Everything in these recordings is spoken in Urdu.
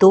2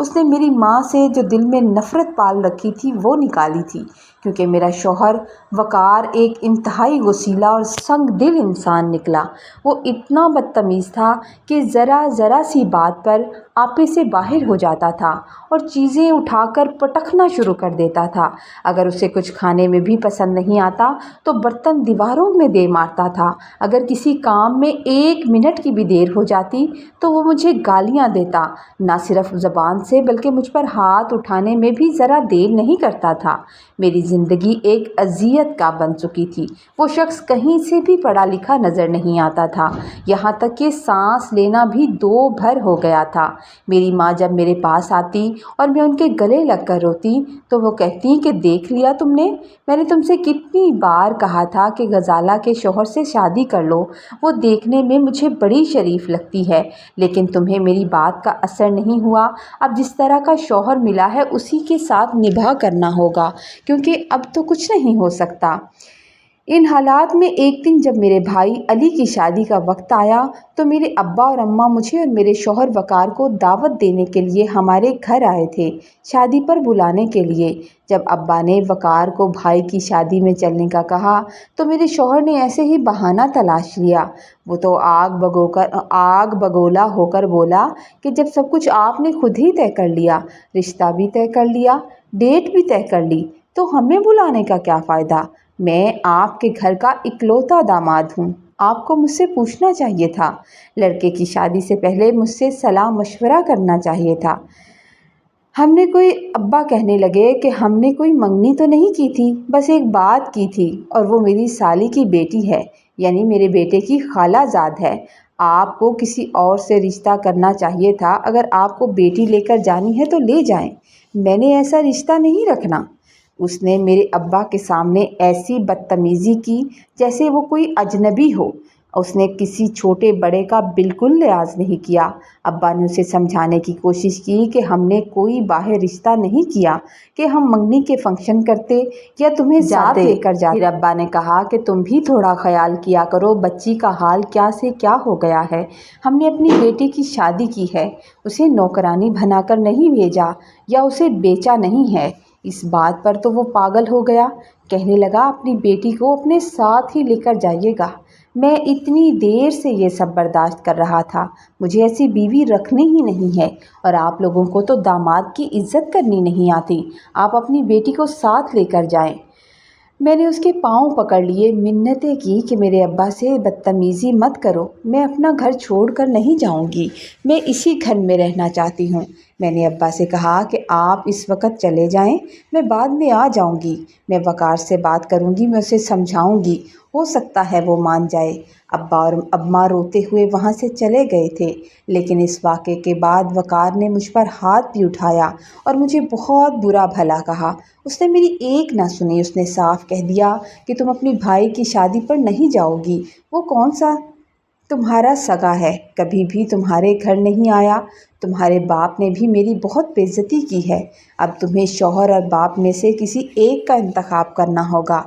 اس نے میری ماں سے جو دل میں نفرت پال رکھی تھی وہ نکالی تھی، کیونکہ میرا شوہر وقار ایک انتہائی غصیلا اور سنگ دل انسان نکلا۔ وہ اتنا بدتمیز تھا کہ ذرا ذرا سی بات پر آپے سے باہر ہو جاتا تھا اور چیزیں اٹھا کر پٹکنا شروع کر دیتا تھا۔ اگر اسے کچھ کھانے میں بھی پسند نہیں آتا تو برتن دیواروں میں دے مارتا تھا۔ اگر کسی کام میں 1 منٹ کی بھی دیر ہو جاتی تو وہ مجھے گالیاں دیتا، نہ صرف زبان سے بلکہ مجھ پر ہاتھ اٹھانے میں بھی ذرا دیر نہیں کرتا تھا۔ میری زندگی ایک اذیت کا بن چکی تھی۔ وہ شخص کہیں سے بھی پڑھا لکھا نظر نہیں آتا تھا، یہاں تک کہ سانس لینا بھی 2 بھر ہو گیا تھا۔ میری ماں جب میرے پاس آتی اور میں ان کے گلے لگ کر روتی تو وہ کہتی کہ دیکھ لیا تم نے، میں نے تم سے کتنی بار کہا تھا کہ غزالہ کے شوہر سے شادی کر لو، وہ دیکھنے میں مجھے بڑی شریف لگتی ہے، لیکن تمہیں میری بات کا اثر نہیں ہوا۔ اب جس طرح کا شوہر ملا ہے اسی کے ساتھ نبھا کرنا ہوگا، کیونکہ اب تو کچھ نہیں ہو سکتا۔ ان حالات میں ایک دن جب میرے بھائی علی کی شادی کا وقت آیا تو میرے ابا اور اماں مجھے اور میرے شوہر وقار کو دعوت دینے کے لیے ہمارے گھر آئے تھے، شادی پر بلانے کے لیے۔ جب ابا نے وقار کو بھائی کی شادی میں چلنے کا کہا تو میرے شوہر نے ایسے ہی بہانہ تلاش لیا۔ وہ تو آگ بگولا ہو کر بولا کہ جب سب کچھ آپ نے خود ہی طے کر لیا، رشتہ بھی طے کر لیا، ڈیٹ بھی طے کر لی، تو ہمیں بلانے کا کیا فائدہ؟ میں آپ کے گھر کا اکلوتا داماد ہوں، آپ کو مجھ سے پوچھنا چاہیے تھا، لڑکے کی شادی سے پہلے مجھ سے صلاح مشورہ کرنا چاہیے تھا۔ ابا کہنے لگے کہ ہم نے کوئی منگنی تو نہیں کی تھی، بس ایک بات کی تھی، اور وہ میری سالی کی بیٹی ہے، یعنی میرے بیٹے کی خالہ زاد ہے۔ آپ کو کسی اور سے رشتہ کرنا چاہیے تھا، اگر آپ کو بیٹی لے کر جانی ہے تو لے جائیں، میں نے ایسا رشتہ نہیں رکھنا۔ اس نے میرے ابا کے سامنے ایسی بدتمیزی کی جیسے وہ کوئی اجنبی ہو۔ اس نے کسی چھوٹے بڑے کا بالکل لحاظ نہیں کیا۔ ابا نے اسے سمجھانے کی کوشش کی کہ ہم نے کوئی باہر رشتہ نہیں کیا کہ ہم منگنی کے فنکشن کرتے یا تمہیں ساتھ لے کر جاتے۔ پھر ابا نے کہا کہ تم بھی تھوڑا خیال کیا کرو، بچی کا حال کیا سے کیا ہو گیا ہے۔ ہم نے اپنی بیٹی کی شادی کی ہے، اسے نوکرانی بنا کر نہیں بھیجا یا اسے بیچا نہیں ہے۔ اس بات پر تو وہ پاگل ہو گیا، کہنے لگا اپنی بیٹی کو اپنے ساتھ ہی لے کر جائیے گا۔ میں اتنی دیر سے یہ سب برداشت کر رہا تھا، مجھے ایسی بیوی رکھنی ہی نہیں ہے، اور آپ لوگوں کو تو داماد کی عزت کرنی نہیں آتی، آپ اپنی بیٹی کو ساتھ لے کر جائیں۔ میں نے اس کے پاؤں پکڑ لیے، منتیں کی کہ میرے ابا سے بدتمیزی مت کرو، میں اپنا گھر چھوڑ کر نہیں جاؤں گی، میں اسی گھر میں رہنا چاہتی ہوں۔ میں نے ابا سے کہا کہ آپ اس وقت چلے جائیں، میں بعد میں آ جاؤں گی، میں وقار سے بات کروں گی، میں اسے سمجھاؤں گی، ہو سکتا ہے وہ مان جائے۔ ابا اور اماں روتے ہوئے وہاں سے چلے گئے تھے، لیکن اس واقعے کے بعد وقار نے مجھ پر ہاتھ بھی اٹھایا اور مجھے بہت برا بھلا کہا۔ اس نے میری ایک نہ سنی، اس نے صاف کہہ دیا کہ تم اپنی بھائی کی شادی پر نہیں جاؤ گی، وہ کون سا تمہارا سگا ہے، کبھی بھی تمہارے گھر نہیں آیا، تمہارے باپ نے بھی میری بہت بے عزتی کی ہے، اب تمہیں شوہر اور باپ میں سے کسی ایک کا انتخاب کرنا ہوگا۔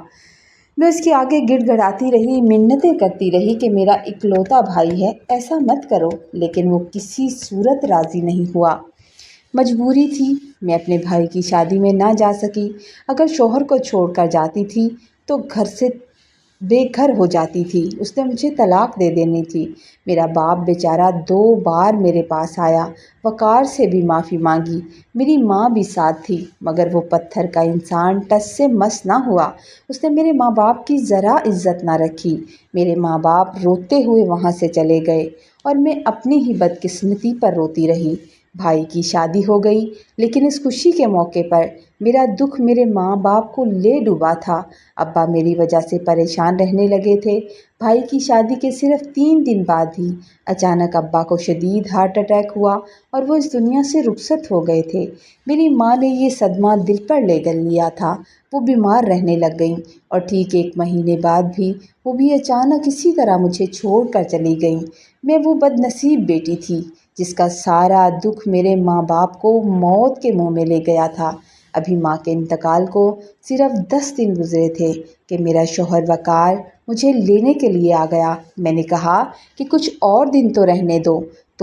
میں اس کے آگے گڑ گڑاتی رہی، منتیں کرتی رہی کہ میرا اکلوتا بھائی ہے، ایسا مت کرو، لیکن وہ کسی صورت راضی نہیں ہوا۔ مجبوری تھی، میں اپنے بھائی کی شادی میں نہ جا سکی۔ اگر شوہر کو چھوڑ کر جاتی تھی تو گھر سے بے گھر ہو جاتی تھی، اس نے مجھے طلاق دے دینی تھی۔ میرا باپ بیچارہ 2 بار میرے پاس آیا، وقار سے بھی معافی مانگی، میری ماں بھی ساتھ تھی، مگر وہ پتھر کا انسان ٹس سے مس نہ ہوا۔ اس نے میرے ماں باپ کی ذرا عزت نہ رکھی۔ میرے ماں باپ روتے ہوئے وہاں سے چلے گئے اور میں اپنی ہی بدقسمتی پر روتی رہی۔ بھائی کی شادی ہو گئی، لیکن اس خوشی کے موقع پر میرا دکھ میرے ماں باپ کو لے ڈوبا تھا۔ ابا میری وجہ سے پریشان رہنے لگے تھے۔ بھائی کی شادی کے صرف 3 دن بعد ہی اچانک ابا کو شدید ہارٹ اٹیک ہوا اور وہ اس دنیا سے رخصت ہو گئے تھے۔ میری ماں نے یہ صدمہ دل پر لے لیا تھا، وہ بیمار رہنے لگ گئیں، اور ٹھیک 1 مہینے بعد بھی وہ بھی اچانک اسی طرح مجھے چھوڑ کر چلی گئیں۔ میں وہ بد نصیب بیٹی تھی جس کا سارا دکھ میرے ماں باپ کو موت کے منہ میں لے گیا تھا۔ ابھی ماں کے انتقال کو صرف 10 دن گزرے تھے کہ میرا شوہر وقار مجھے لینے کے لیے آ گیا۔ میں نے کہا کہ کچھ اور دن تو رہنے دو،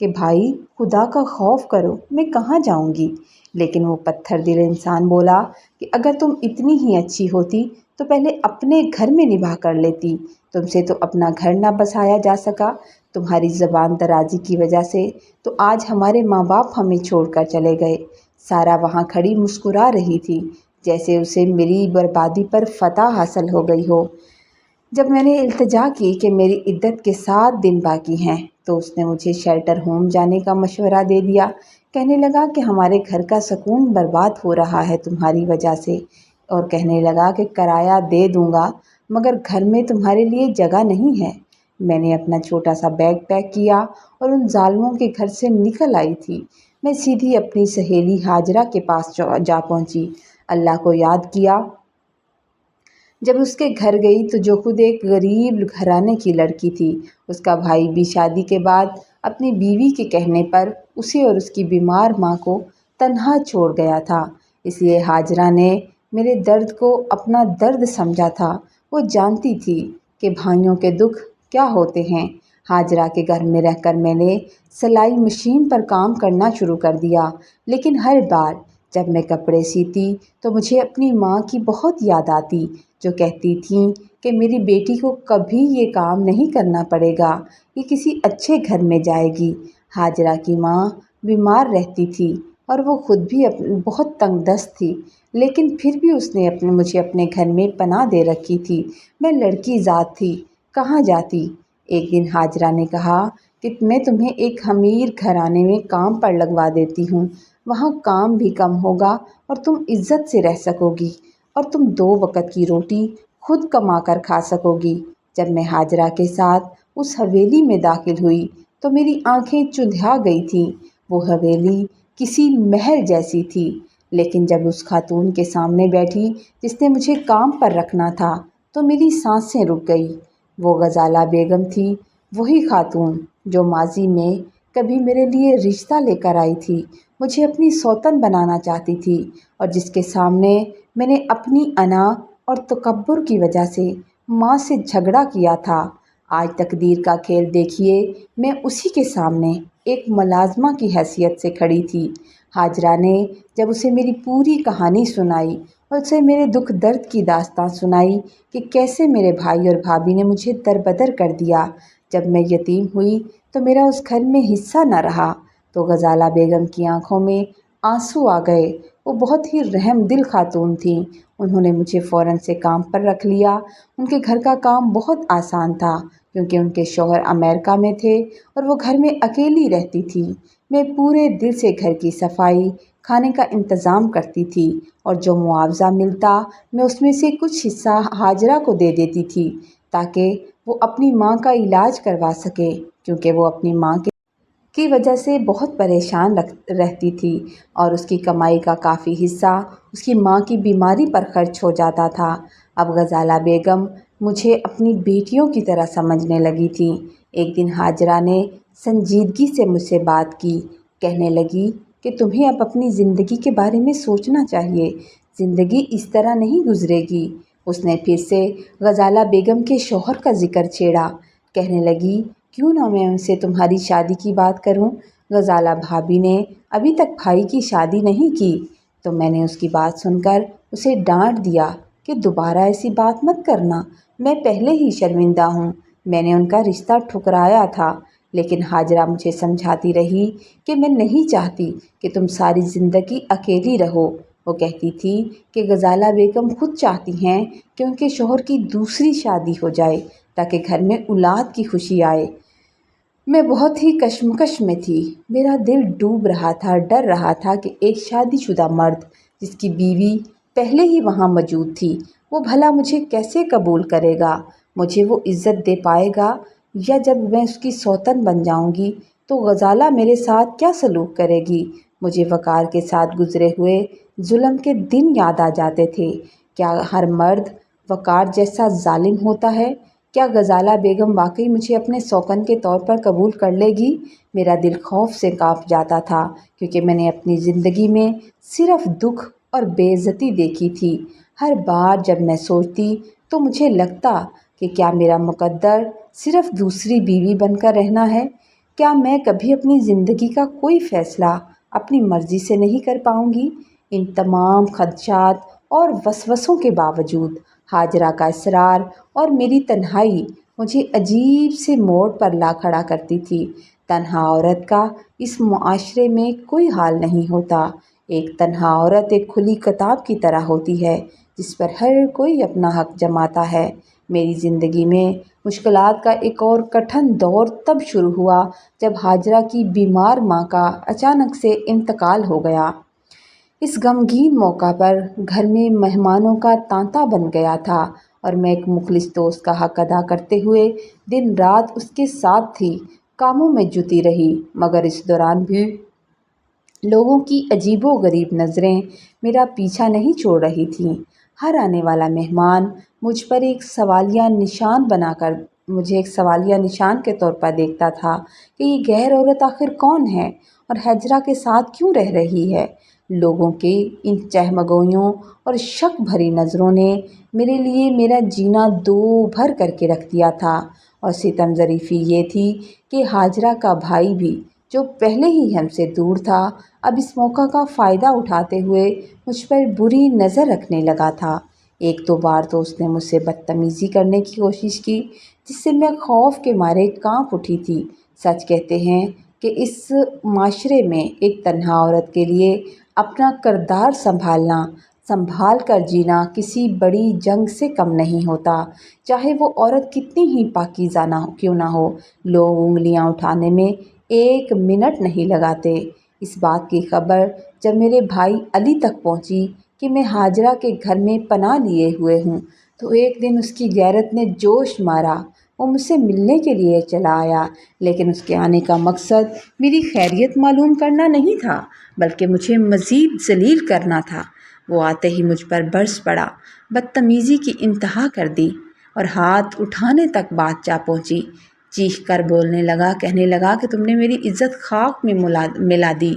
کہ بھائی خدا کا خوف کرو، میں کہاں جاؤں گی؟ لیکن وہ پتھر دل انسان بولا کہ اگر تم اتنی ہی اچھی ہوتی تو پہلے اپنے گھر میں نباہ کر لیتی، تم سے تو اپنا گھر نہ بسایا جا سکا، تمہاری زبان درازی کی وجہ سے تو آج ہمارے ماں باپ ہمیں چھوڑ کر چلے گئے۔ سارا وہاں کھڑی مسکرا رہی تھی جیسے اسے میری بربادی پر فتح حاصل ہو گئی ہو۔ جب میں نے التجا کی کہ میری عدت کے 7 دن باقی ہیں تو اس نے مجھے شیلٹر ہوم جانے کا مشورہ دے دیا۔ کہنے لگا کہ ہمارے گھر کا سکون برباد ہو رہا ہے تمہاری وجہ سے، اور کہنے لگا کہ کرایہ دے دوں گا مگر گھر میں تمہارے لیے جگہ نہیں ہے۔ میں نے اپنا چھوٹا سا بیگ پیک کیا اور ان ظالموں کے گھر سے نکل آئی تھی۔ میں سیدھی اپنی سہیلی ہاجرہ کے پاس جا پہنچی، اللہ کو یاد کیا۔ جب اس کے گھر گئی تو جو خود ایک غریب گھرانے کی لڑکی تھی، اس کا بھائی بھی شادی کے بعد اپنی بیوی کے کہنے پر اسے اور اس کی بیمار ماں کو تنہا چھوڑ گیا تھا۔ اس لیے ہاجرہ نے میرے درد کو اپنا درد سمجھا تھا۔ وہ جانتی تھی کہ بھائیوں کے دکھ کیا ہوتے ہیں۔ ہاجرہ کے گھر میں رہ کر میں نے سلائی مشین پر کام کرنا شروع کر دیا، لیکن ہر بار جب میں کپڑے سیتی تو مجھے اپنی ماں کی بہت یاد آتی، جو کہتی تھیں کہ میری بیٹی کو کبھی یہ کام نہیں کرنا پڑے گا، یہ کسی اچھے گھر میں جائے گی۔ ہاجرہ کی ماں بیمار رہتی تھی اور وہ خود بھی بہت تنگ دست تھی، لیکن پھر بھی اس نے مجھے اپنے گھر میں پناہ دے رکھی تھی۔ میں لڑکی ذات تھی، کہاں جاتی؟ ایک دن ہاجرہ نے کہا کہ میں تمہیں ایک امیر گھرانے میں کام پر لگوا دیتی ہوں، وہاں کام بھی کم ہوگا اور تم عزت سے رہ سکو گی، اور تم 2 وقت کی روٹی خود کما کر کھا سکو گی۔ جب میں ہاجرہ کے ساتھ اس حویلی میں داخل ہوئی تو میری آنکھیں چندھا گئی تھیں۔ وہ حویلی کسی محل جیسی تھی، لیکن جب اس خاتون کے سامنے بیٹھی جس نے مجھے کام پر رکھنا تھا تو میری سانسیں رک گئی۔ وہ غزالہ بیگم تھی، وہی خاتون جو ماضی میں کبھی میرے لیے رشتہ لے کر آئی تھی، مجھے اپنی سوتن بنانا چاہتی تھی، اور جس کے سامنے میں نے اپنی انا اور تکبر کی وجہ سے ماں سے جھگڑا کیا تھا۔ آج تقدیر کا کھیل دیکھیے، میں اسی کے سامنے ایک ملازمہ کی حیثیت سے کھڑی تھی۔ ہاجرہ نے جب اسے میری پوری کہانی سنائی اور اسے میرے دکھ درد کی داستان سنائی کہ کیسے میرے بھائی اور بھابھی نے مجھے دربدر کر دیا، جب میں یتیم ہوئی تو میرا اس گھر میں حصہ نہ رہا، تو غزالہ بیگم کی آنکھوں میں آنسو آ گئے۔ وہ بہت ہی رحم دل خاتون تھیں۔ انہوں نے مجھے فوراً سے کام پر رکھ لیا۔ ان کے گھر کا کام بہت آسان تھا کیونکہ ان کے شوہر امریکہ میں تھے اور وہ گھر میں اکیلی رہتی تھی۔ میں پورے دل سے گھر کی صفائی، کھانے کا انتظام کرتی تھی، اور جو معاوضہ ملتا میں اس میں سے کچھ حصہ ہاجرہ کو دے دیتی تھی تاکہ وہ اپنی ماں کا علاج کروا سکے، کیونکہ وہ اپنی ماں کی وجہ سے بہت پریشان رہتی تھی اور اس کی کمائی کا کافی حصہ اس کی ماں کی بیماری پر خرچ ہو جاتا تھا۔ اب غزالہ بیگم مجھے اپنی بیٹیوں کی طرح سمجھنے لگی تھی۔ ایک دن ہاجرہ نے سنجیدگی سے مجھ سے بات کی، کہنے لگی کہ تمہیں اب اپنی زندگی کے بارے میں سوچنا چاہیے، زندگی اس طرح نہیں گزرے گی۔ اس نے پھر سے غزالہ بیگم کے شوہر کا ذکر چھیڑا، کہنے لگی کیوں نہ میں ان سے تمہاری شادی کی بات کروں؟ غزالہ بھابھی نے ابھی تک بھائی کی شادی نہیں کی۔ تو میں نے اس کی بات سن کر اسے ڈانٹ دیا کہ دوبارہ ایسی بات مت کرنا، میں پہلے ہی شرمندہ ہوں، میں نے ان کا رشتہ ٹھکرایا تھا۔ لیکن ہاجرہ مجھے سمجھاتی رہی کہ میں نہیں چاہتی کہ تم ساری زندگی اکیلی رہو۔ وہ کہتی تھی کہ غزالہ بیگم خود چاہتی ہیں کہ ان کے شوہر کی دوسری شادی ہو جائے تاکہ گھر میں اولاد کی خوشی آئے۔ میں بہت ہی کشمکش میں تھی، میرا دل ڈوب رہا تھا، ڈر رہا تھا کہ ایک شادی شدہ مرد جس کی بیوی پہلے ہی وہاں موجود تھی، وہ بھلا مجھے کیسے قبول کرے گا، مجھے وہ عزت دے پائے گا، یا جب میں اس کی سوتن بن جاؤں گی تو غزالہ میرے ساتھ کیا سلوک کرے گی؟ مجھے وقار کے ساتھ گزرے ہوئے ظلم کے دن یاد آ جاتے تھے۔ کیا ہر مرد وقار جیسا ظالم ہوتا ہے؟ کیا غزالہ بیگم واقعی مجھے اپنے سوکن کے طور پر قبول کر لے گی؟ میرا دل خوف سے کانپ جاتا تھا کیونکہ میں نے اپنی زندگی میں صرف دکھ اور بے عزتی دیکھی تھی۔ ہر بار جب میں سوچتی تو مجھے لگتا کہ کیا میرا مقدر صرف دوسری بیوی بن کر رہنا ہے؟ کیا میں کبھی اپنی زندگی کا کوئی فیصلہ اپنی مرضی سے نہیں کر پاؤں گی؟ ان تمام خدشات اور وسوسوں کے باوجود ہاجرہ کا اصرار اور میری تنہائی مجھے عجیب سے موڑ پر لا کھڑا کرتی تھی۔ تنہا عورت کا اس معاشرے میں کوئی حال نہیں ہوتا۔ ایک تنہا عورت ایک کھلی کتاب کی طرح ہوتی ہے جس پر ہر کوئی اپنا حق جماتا ہے۔ میری زندگی میں مشکلات کا ایک اور کٹھن دور تب شروع ہوا جب ہاجرہ کی بیمار ماں کا اچانک سے انتقال ہو گیا۔ اس غمگین موقع پر گھر میں مہمانوں کا تانتا بن گیا تھا اور میں ایک مخلص دوست کا حق ادا کرتے ہوئے دن رات اس کے ساتھ تھی، کاموں میں جٹی رہی، مگر اس دوران بھی لوگوں کی عجیب و غریب نظریں میرا پیچھا نہیں چھوڑ رہی تھیں۔ ہر آنے والا مہمان مجھ پر ایک سوالیہ نشان بنا کر مجھے ایک سوالیہ نشان کے طور پر دیکھتا تھا کہ یہ غیر عورت آخر کون ہے اور ہاجرہ کے ساتھ کیوں رہ رہی ہے۔ لوگوں کے ان چہمگوئیوں اور شک بھری نظروں نے میرے لیے میرا جینا دو بھر کر کے رکھ دیا تھا، اور ستم ظریفی یہ تھی کہ ہاجرہ کا بھائی بھی جو پہلے ہی ہم سے دور تھا اب اس موقع کا فائدہ اٹھاتے ہوئے مجھ پر بری نظر رکھنے لگا تھا۔ ایک دو بار تو اس نے مجھ سے بدتمیزی کرنے کی کوشش کی جس سے میں خوف کے مارے کانپ اٹھی تھی۔ سچ کہتے ہیں کہ اس معاشرے میں ایک تنہا عورت کے لیے اپنا کردار سنبھال کر جینا کسی بڑی جنگ سے کم نہیں ہوتا، چاہے وہ عورت کتنی ہی پاکیزہ کیوں نہ ہو۔ لوگ انگلیاں اٹھانے میں ایک منٹ نہیں لگاتے۔ اس بات کی خبر جب میرے بھائی علی تک پہنچی کہ میں ہاجرہ کے گھر میں پناہ لیے ہوئے ہوں تو ایک دن اس کی غیرت نے جوش مارا۔ وہ مجھ سے ملنے کے لیے چلا آیا، لیکن اس کے آنے کا مقصد میری خیریت معلوم کرنا نہیں تھا بلکہ مجھے مزید ذلیل کرنا تھا۔ وہ آتے ہی مجھ پر برس پڑا، بدتمیزی کی انتہا کر دی اور ہاتھ اٹھانے تک بات جا پہنچی۔ چیخ کر بولنے لگا، کہنے لگا کہ تم نے میری عزت خاک میں ملا دی۔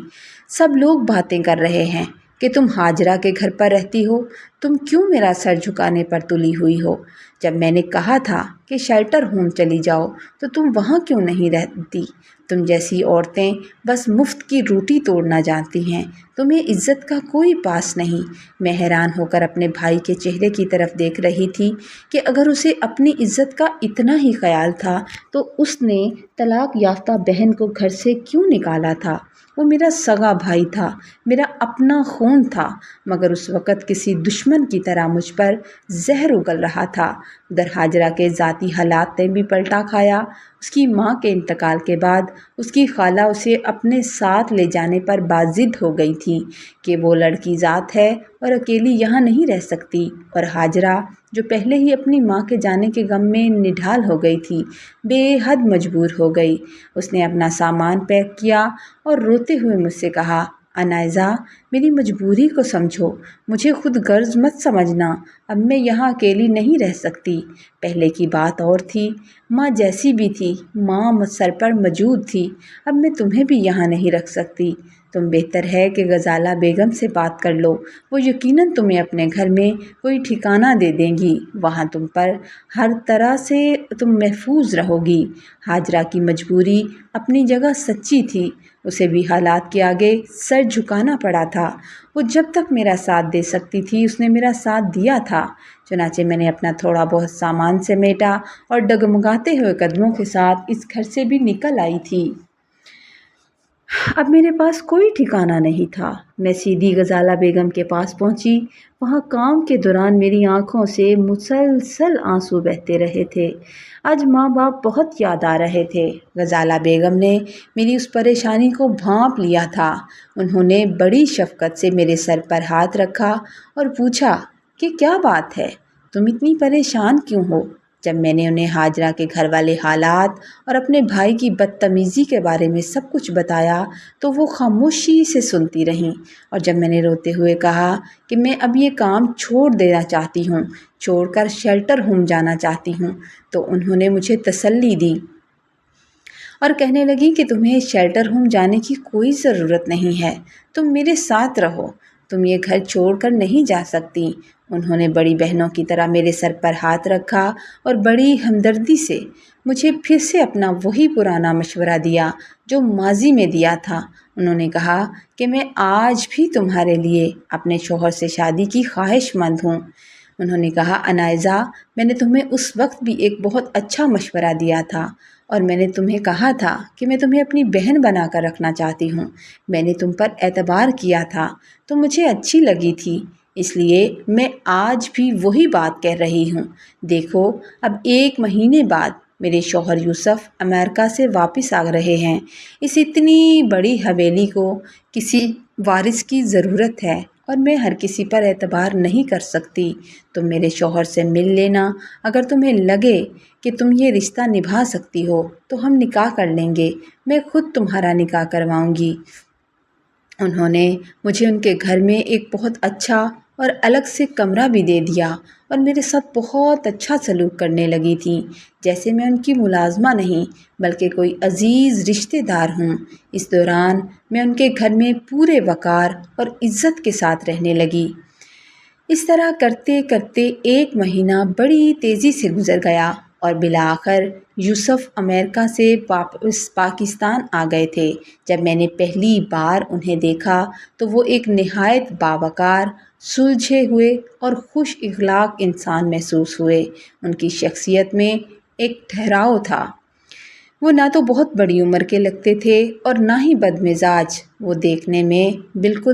سب لوگ باتیں کر رہے ہیں کہ تم ہاجرہ کے گھر پر رہتی ہو، تم کیوں میرا سر جھکانے پر تلی ہوئی ہو؟ جب میں نے کہا تھا کہ شیلٹر ہوم چلی جاؤ تو تم وہاں کیوں نہیں رہتی؟ تم جیسی عورتیں بس مفت کی روٹی توڑنا جانتی ہیں، تمہیں عزت کا کوئی پاس نہیں۔ میں حیران ہو کر اپنے بھائی کے چہرے کی طرف دیکھ رہی تھی کہ اگر اسے اپنی عزت کا اتنا ہی خیال تھا تو اس نے طلاق یافتہ بہن کو گھر سے کیوں نکالا تھا؟ وہ میرا سگا بھائی تھا، میرا اپنا خون تھا، مگر اس وقت کسی دشمن کی طرح مجھ پر زہر اگل رہا تھا۔ ادھر ہاجرہ کے ذاتی حالات نے بھی پلٹا کھایا۔ اس کی ماں کے انتقال کے بعد اس کی خالہ اسے اپنے ساتھ لے جانے پر بازد ہو گئی تھی کہ وہ لڑکی ذات ہے اور اکیلی یہاں نہیں رہ سکتی، اور ہاجرہ جو پہلے ہی اپنی ماں کے جانے کے غم میں نڈھال ہو گئی تھی بے حد مجبور ہو گئی۔ اس نے اپنا سامان پیک کیا اور روتے ہوئے مجھ سے کہا، انائزہ میری مجبوری کو سمجھو، مجھے خود غرض مت سمجھنا، اب میں یہاں اکیلی نہیں رہ سکتی۔ پہلے کی بات اور تھی، ماں جیسی بھی تھی ماں سر پر موجود تھی، اب میں تمہیں بھی یہاں نہیں رکھ سکتی۔ تم بہتر ہے کہ غزالہ بیگم سے بات کر لو، وہ یقیناً تمہیں اپنے گھر میں کوئی ٹھکانہ دے دیں گی، وہاں تم پر ہر طرح سے تم محفوظ رہو گی۔ ہاجرہ کی مجبوری اپنی جگہ سچی تھی، اسے بھی حالات کے آگے سر جھکانا پڑا تھا۔ وہ جب تک میرا ساتھ دے سکتی تھی اس نے میرا ساتھ دیا تھا۔ چنانچہ میں نے اپنا تھوڑا بہت سامان سمیٹا اور ڈگمگاتے ہوئے قدموں کے ساتھ اس گھر سے بھی نکل آئی تھی۔ اب میرے پاس کوئی ٹھکانہ نہیں تھا۔ میں سیدھی غزالہ بیگم کے پاس پہنچی۔ وہاں کام کے دوران میری آنکھوں سے مسلسل آنسو بہتے رہے تھے۔ آج ماں باپ بہت یاد آ رہے تھے۔ غزالہ بیگم نے میری اس پریشانی کو بھانپ لیا تھا۔ انہوں نے بڑی شفقت سے میرے سر پر ہاتھ رکھا اور پوچھا کہ کیا بات ہے، تم اتنی پریشان کیوں ہو؟ جب میں نے انہیں ہاجرہ کے گھر والے حالات اور اپنے بھائی کی بدتمیزی کے بارے میں سب کچھ بتایا تو وہ خاموشی سے سنتی رہیں، اور جب میں نے روتے ہوئے کہا کہ میں اب یہ کام چھوڑ دینا چاہتی ہوں، چھوڑ کر شیلٹر ہوم جانا چاہتی ہوں، تو انہوں نے مجھے تسلی دی اور کہنے لگی کہ تمہیں شیلٹر ہوم جانے کی کوئی ضرورت نہیں ہے، تم میرے ساتھ رہو، تم یہ گھر چھوڑ کر نہیں جا سکتی۔ انہوں نے بڑی بہنوں کی طرح میرے سر پر ہاتھ رکھا اور بڑی ہمدردی سے مجھے پھر سے اپنا وہی پرانا مشورہ دیا جو ماضی میں دیا تھا۔ انہوں نے کہا کہ میں آج بھی تمہارے لیے اپنے شوہر سے شادی کی خواہش مند ہوں۔ انہوں نے کہا، انائزہ، میں نے تمہیں اس وقت بھی ایک بہت اچھا مشورہ دیا تھا اور میں نے تمہیں کہا تھا کہ میں تمہیں اپنی بہن بنا کر رکھنا چاہتی ہوں۔ میں نے تم پر اعتبار کیا تھا، تم مجھے اچھی لگی تھی، اس لیے میں آج بھی وہی بات کہہ رہی ہوں۔ دیکھو، اب 1 مہینے بعد میرے شوہر یوسف امریکہ سے واپس آ رہے ہیں۔ اس اتنی بڑی حویلی کو کسی وارث کی ضرورت ہے اور میں ہر کسی پر اعتبار نہیں کر سکتی۔ تم میرے شوہر سے مل لینا، اگر تمہیں لگے کہ تم یہ رشتہ نبھا سکتی ہو تو ہم نکاح کر لیں گے، میں خود تمہارا نکاح کرواؤں گی۔ انہوں نے مجھے ان کے گھر میں ایک بہت اچھا اور الگ سے کمرہ بھی دے دیا اور میرے ساتھ بہت اچھا سلوک کرنے لگی تھیں، جیسے میں ان کی ملازمہ نہیں بلکہ کوئی عزیز رشتہ دار ہوں۔ اس دوران میں ان کے گھر میں پورے وقار اور عزت کے ساتھ رہنے لگی۔ اس طرح کرتے کرتے 1 مہینہ بڑی تیزی سے گزر گیا اور بالآخر یوسف امریکہ سے واپس پاکستان آ گئے تھے۔ جب میں نے پہلی بار انہیں دیکھا تو وہ ایک نہایت باوقار، سلجھے ہوئے اور خوش اخلاق انسان محسوس ہوئے۔ ان کی شخصیت میں ایک ٹھہراؤ تھا۔ وہ نہ تو بہت بڑی عمر کے لگتے تھے اور نہ ہی بد مزاج، وہ دیکھنے میں بالکل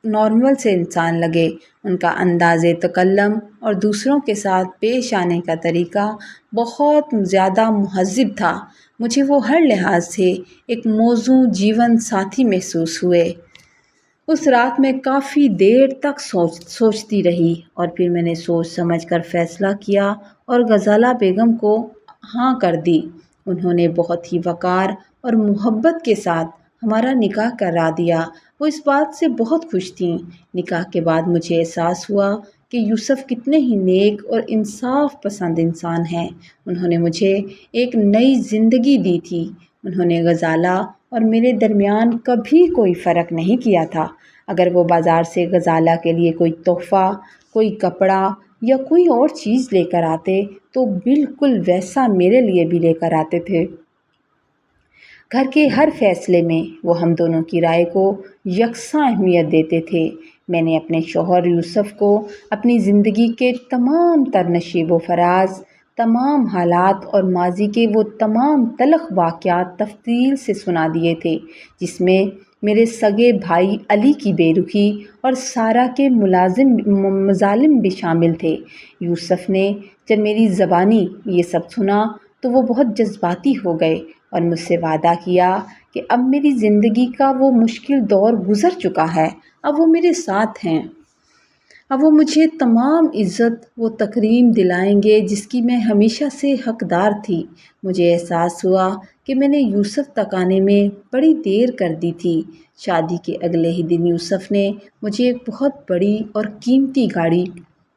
نارمل سے انسان لگے۔ ان کا انداز تکلم اور دوسروں کے ساتھ پیش آنے کا طریقہ بہت زیادہ مہذب تھا۔ مجھے وہ ہر لحاظ سے ایک موزوں جیون ساتھی محسوس ہوئے۔ اس رات میں کافی دیر تک سوچتی رہی اور پھر میں نے سوچ سمجھ کر فیصلہ کیا اور غزالہ بیگم کو ہاں کر دی۔ انہوں نے بہت ہی وقار اور محبت کے ساتھ ہمارا نکاح کرا دیا۔ وہ اس بات سے بہت خوش تھیں۔ نکاح کے بعد مجھے احساس ہوا کہ یوسف کتنے ہی نیک اور انصاف پسند انسان ہیں۔ انہوں نے مجھے ایک نئی زندگی دی تھی۔ انہوں نے غزالہ اور میرے درمیان کبھی کوئی فرق نہیں کیا تھا۔ اگر وہ بازار سے غزالہ کے لیے کوئی تحفہ، کوئی کپڑا یا کوئی اور چیز لے کر آتے تو بالکل ویسا میرے لیے بھی لے کر آتے تھے۔ گھر کے ہر فیصلے میں وہ ہم دونوں کی رائے کو یکساں اہمیت دیتے تھے۔ میں نے اپنے شوہر یوسف کو اپنی زندگی کے تمام تر نشیب و فراز، تمام حالات اور ماضی کے وہ تمام تلخ واقعات تفصیل سے سنا دیے تھے، جس میں میرے سگے بھائی علی کی بے رخی اور سارہ کے مظالم بھی شامل تھے۔ یوسف نے جب میری زبانی یہ سب سنا تو وہ بہت جذباتی ہو گئے اور مجھ سے وعدہ کیا کہ اب میری زندگی کا وہ مشکل دور گزر چکا ہے، اب وہ میرے ساتھ ہیں، اب وہ مجھے تمام عزت و تکریم دلائیں گے جس کی میں ہمیشہ سے حقدار تھی۔ مجھے احساس ہوا کہ میں نے یوسف تک آنے میں بڑی دیر کر دی تھی۔ شادی کے اگلے ہی دن یوسف نے مجھے ایک بہت بڑی اور قیمتی گاڑی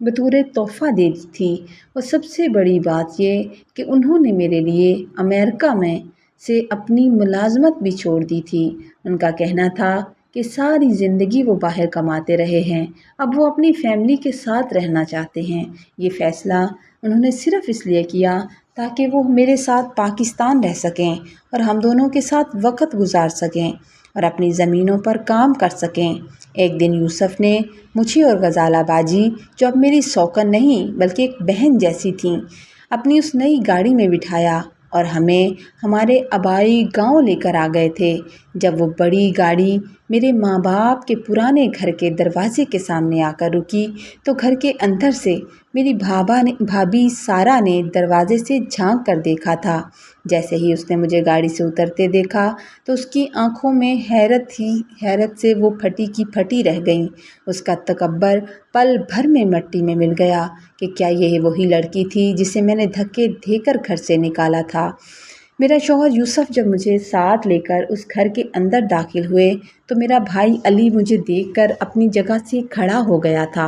بطور تحفہ دے دی تھی، اور سب سے بڑی بات یہ کہ انہوں نے میرے لیے امریکہ میں سے اپنی ملازمت بھی چھوڑ دی تھی۔ ان کا کہنا تھا کہ ساری زندگی وہ باہر کماتے رہے ہیں، اب وہ اپنی فیملی کے ساتھ رہنا چاہتے ہیں۔ یہ فیصلہ انہوں نے صرف اس لیے کیا تاکہ وہ میرے ساتھ پاکستان رہ سکیں اور ہم دونوں کے ساتھ وقت گزار سکیں اور اپنی زمینوں پر کام کر سکیں۔ ایک دن یوسف نے مجھے اور غزالہ باجی، جو اب میری سوکن نہیں بلکہ ایک بہن جیسی تھیں، اپنی اس نئی گاڑی میں بٹھایا اور ہمیں ہمارے آبائی گاؤں لے کر آ گئے تھے۔ جب وہ بڑی گاڑی میرے ماں باپ کے پرانے گھر کے دروازے کے سامنے آ کر رکی تو گھر کے اندر سے میری بھابھی سارہ نے دروازے سے جھانک کر دیکھا تھا۔ جیسے ہی اس نے مجھے گاڑی سے اترتے دیکھا تو اس کی آنکھوں میں حیرت سے وہ پھٹی کی پھٹی رہ گئیں۔ اس کا تکبر پل بھر میں مٹی میں مل گیا کہ کیا یہ وہی لڑکی تھی جسے میں نے دھکے دے کر گھر سے نکالا تھا۔ میرا شوہر یوسف جب مجھے ساتھ لے کر اس گھر کے اندر داخل ہوئے تو میرا بھائی علی مجھے دیکھ کر اپنی جگہ سے کھڑا ہو گیا تھا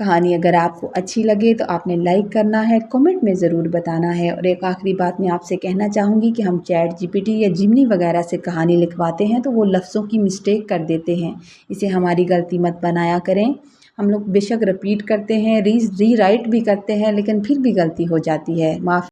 کہانی اگر آپ کو اچھی لگے تو آپ نے لائک کرنا ہے، کمنٹ میں ضرور بتانا ہے۔ اور ایک آخری بات میں آپ سے کہنا چاہوں گی کہ ہم چیٹ جی پی ٹی یا جمنی وغیرہ سے کہانی لکھواتے ہیں تو وہ لفظوں کی مسٹیک کر دیتے ہیں، اسے ہماری غلطی مت بنایا کریں۔ ہم لوگ بے شک رپیٹ کرتے ہیں، ری رائٹ بھی کرتے ہیں، لیکن پھر بھی غلطی ہو جاتی ہے، معاف